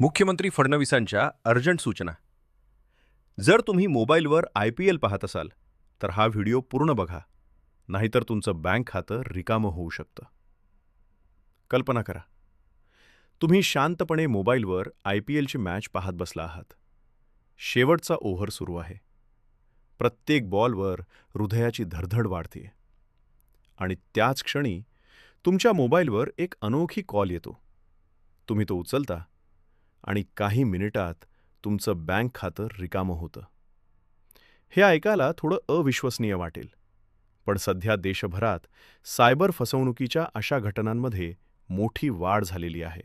मुख्यमंत्री फडणवीसांच्या अर्जंट सूचना. जर तुम्ही मोबाईलवर IPL पाहत असाल तर हा व्हिडिओ पूर्ण बघा, नाहीतर तुमचं बँक खातं रिकामं होऊ शकतं. कल्पना करा, तुम्ही शांतपणे मोबाईलवर IPLची मॅच पाहत बसला आहात. शेवटचा ओव्हर सुरू आहे. प्रत्येक बॉलवर हृदयाची धडधड वाढते आणि त्याच क्षणी तुमच्या मोबाईलवर एक अनोखी कॉल येतो. तुम्ही तो उचलता आणि काही मिनिटात तुमचं बँक खातं रिकामं होतं. हे ऐकायला थोडं अविश्वसनीय वाटेल, पण सध्या देशभरात सायबर फसवणुकीच्या अशा घटनांमध्ये मोठी वाढ झालेली आहे.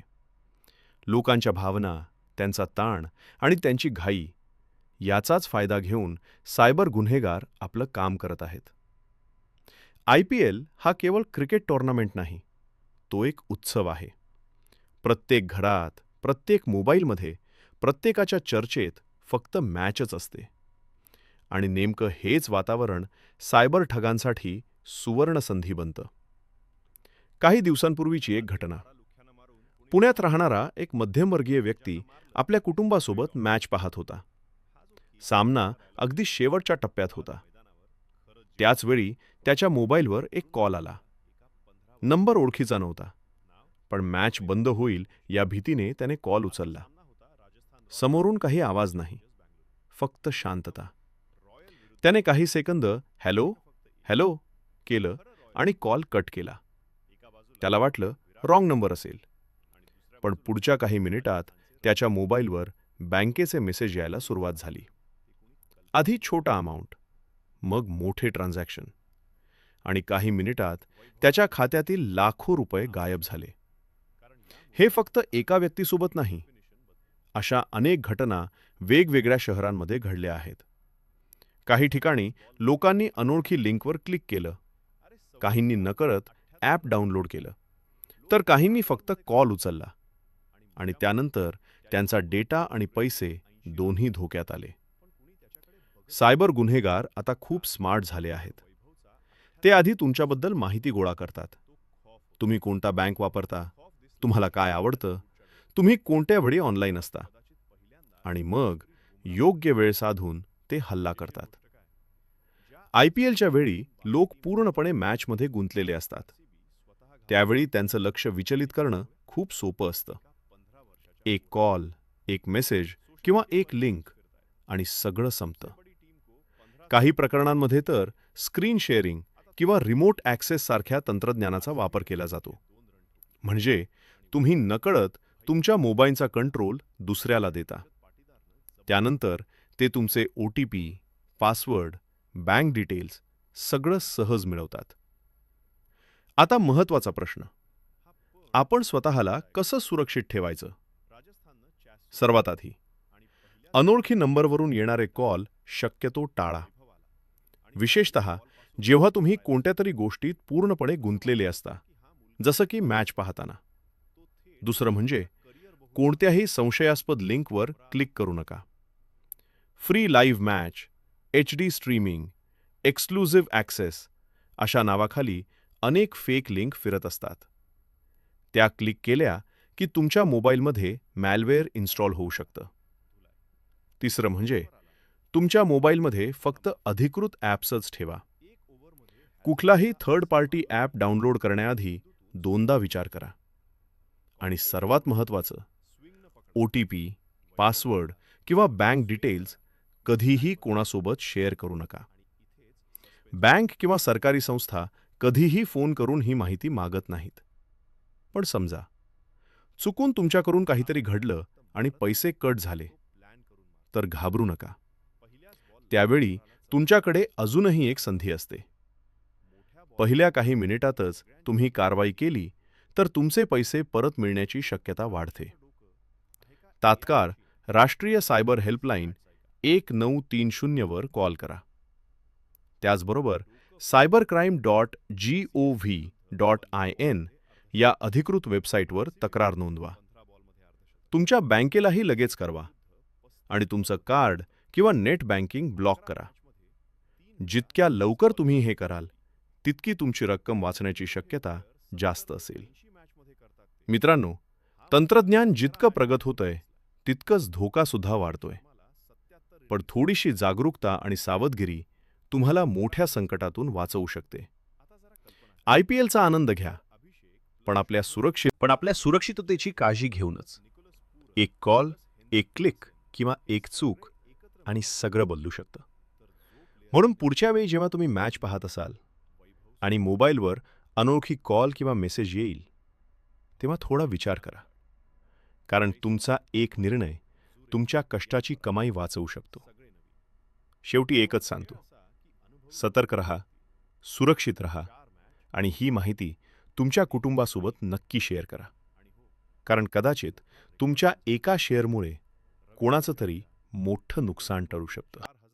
लोकांच्या भावना, त्यांचा ताण आणि त्यांची घाई याचाच फायदा घेऊन सायबर गुन्हेगार आपलं काम करत आहेत. IPL हा केवळ क्रिकेट टुर्नामेंट नाही, तो एक उत्सव आहे. प्रत्येक घरात, प्रत्येक मोबाईलमध्ये, प्रत्येकाच्या चर्चेत फक्त मॅचच असते. आणि नेमकं हेच वातावरण सायबर ठगांसाठी सुवर्ण संधी बनतं. काही दिवसांपूर्वीची एक घटना. पुण्यात राहणारा एक मध्यमवर्गीय व्यक्ती आपल्या कुटुंबासोबत मॅच पाहत होता. सामना अगदी शेवटच्या टप्प्यात होता. त्याचवेळी त्याच्या मोबाईलवर एक कॉल आला. नंबर ओळखीचा नव्हता, पण मॅच बंद होईल या भीतीने त्याने कॉल उचलला. समोरून काही आवाज नाही, फक्त शांतता. त्याने काही सेकंद हॅलो हॅलो केलं आणि कॉल कट केला. त्याला वाटलं रॉंग नंबर असेल, पण पुढच्या काही मिनिटात त्याच्या मोबाईलवर बँकेचे मेसेज यायला सुरुवात झाली. आधी छोटा अमाउंट, मग मोठे ट्रान्झॅक्शन, आणि काही मिनिटात त्याच्या खात्यातील लाखो रुपये गायब झाले. हे फक्त एका व्यक्तीसोबत नाही, अशा अनेक घटना वेगवेगळ्या शहरांमध्ये घडल्या आहेत. काही ठिकाणी लोकांनी अनोळखी लिंकवर क्लिक केलं, काहींनी नकळत ॲप डाउनलोड केलं, तर काहींनी फक्त कॉल उचलला आणि त्यानंतर त्यांचा डेटा आणि पैसे दोन्ही धोक्यात आले. सायबर गुन्हेगार आता खूप स्मार्ट झाले आहेत. ते आधी तुमच्याबद्दल माहिती गोळा करतात. तुम्ही कोणता बँक वापरता, तुम्हाला काय आवडतं, तुम्ही कोणत्या वेळी ऑनलाईन असता, आणि मग योग्य वेळ साधून ते हल्ला करतात. IPLच्या वेळी लोक पूर्णपणे मॅचमध्ये गुंतलेले असतात. त्यावेळी त्यांचं लक्ष विचलित करणं खूप सोपं असतं. एक कॉल, एक मेसेज किंवा एक लिंक आणि सगळं संपतं. काही प्रकरणांमध्ये तर स्क्रीन शेअरिंग किंवा रिमोट ॲक्सेस सारख्या तंत्रज्ञानाचा वापर केला जातो. म्हणजे तुम्ही नकळत तुमच्या मोबाईलचा कंट्रोल दुसऱ्याला देता. त्यानंतर ते तुमचे OTP, पासवर्ड, बँक डिटेल्स सगळं सहज मिळवतात. आता महत्त्वाचा प्रश्न, आपण स्वतःला कसं सुरक्षित ठेवायचं? सर्वात आधी, अनोळखी नंबरवरून येणारे कॉल शक्यतो टाळा. विशेषतः जेव्हा तुम्ही कोणत्यातरी गोष्टीत पूर्णपणे गुंतलेले असता, जसं की मॅच पाहताना. दुसरं म्हणजे कोणत्याही संशयास्पद लिंकवर क्लिक करू नका. Free live match, HD streaming, exclusive access अशा नावाखाली अनेक फेक लिंक फिरत असतात. त्या क्लिक केल्या की तुमच्या मोबाईलमध्ये मॅलवेअर इन्स्टॉल होऊ शकतं. तिसरं म्हणजे तुमच्या मोबाईलमध्ये फक्त अधिकृत ॲप्सच ठेवा. कुठलाही थर्ड पार्टी ॲप डाउनलोड करण्याआधी दोनदा विचार करा. आणि सर्वात महत्त्वाचं, OTP, पासवर्ड किंवा बँक डिटेल्स कधीही कोणासोबत शेअर करू नका. बँक किंवा सरकारी संस्था कधीही फोन करून ही माहिती मागत नाहीत. पण समजा चुकून तुमच्याकडून काहीतरी घडलं आणि पैसे कट झाले, तर घाबरू नका. त्यावेळी तुमच्याकडे अजूनही एक संधी असते. पहिल्या काही मिनिटातच तुम्ही कारवाई केली तर तुमचे पैसे परत मिळण्याची शक्यता वाढते. तात्काळ राष्ट्रीय सायबर हेल्पलाईन 1930 वर कॉल करा. त्याचबरोबर cybercrime.gov.in या अधिकृत वेबसाईटवर तक्रार नोंदवा. तुमच्या बँकेलाही लगेच कळवा आणि तुमचं कार्ड किंवा नेट बँकिंग ब्लॉक करा. जितक्या लवकर तुम्ही हे कराल, तितकी तुमची रक्कम वाचण्याची शक्यता जास्त असेल. मित्रांनो, तंत्रज्ञान जितकं प्रगत होतंय तितकंच धोकासुद्धा वाढतोय. पण थोडीशी जागरूकता आणि सावधगिरी तुम्हाला मोठ्या संकटातून वाचवू शकते. IPLचा आनंद घ्या, पण आपल्या सुरक्षिततेची काळजी घेऊनच. एक कॉल, एक क्लिक किंवा एक चूक आणि सगळं बदलू शकतं. म्हणून पुढच्या वेळी जेव्हा तुम्ही मॅच पाहत असाल आणि मोबाईलवर अनोळखी कॉल किंवा मेसेज येईल, तेव्हा थोडा विचार करा. कारण तुमचा एक निर्णय तुमच्या कष्टाची कमाई वाचवू शकतो. शेवटी एकच सांगतो, सतर्क रहा, सुरक्षित रहा आणि ही माहिती तुमच्या कुटुंबासोबत नक्की शेअर करा. कारण कदाचित तुमच्या एका शेअरमुळे कोणाचं तरी मोठं नुकसान टळू शकतं.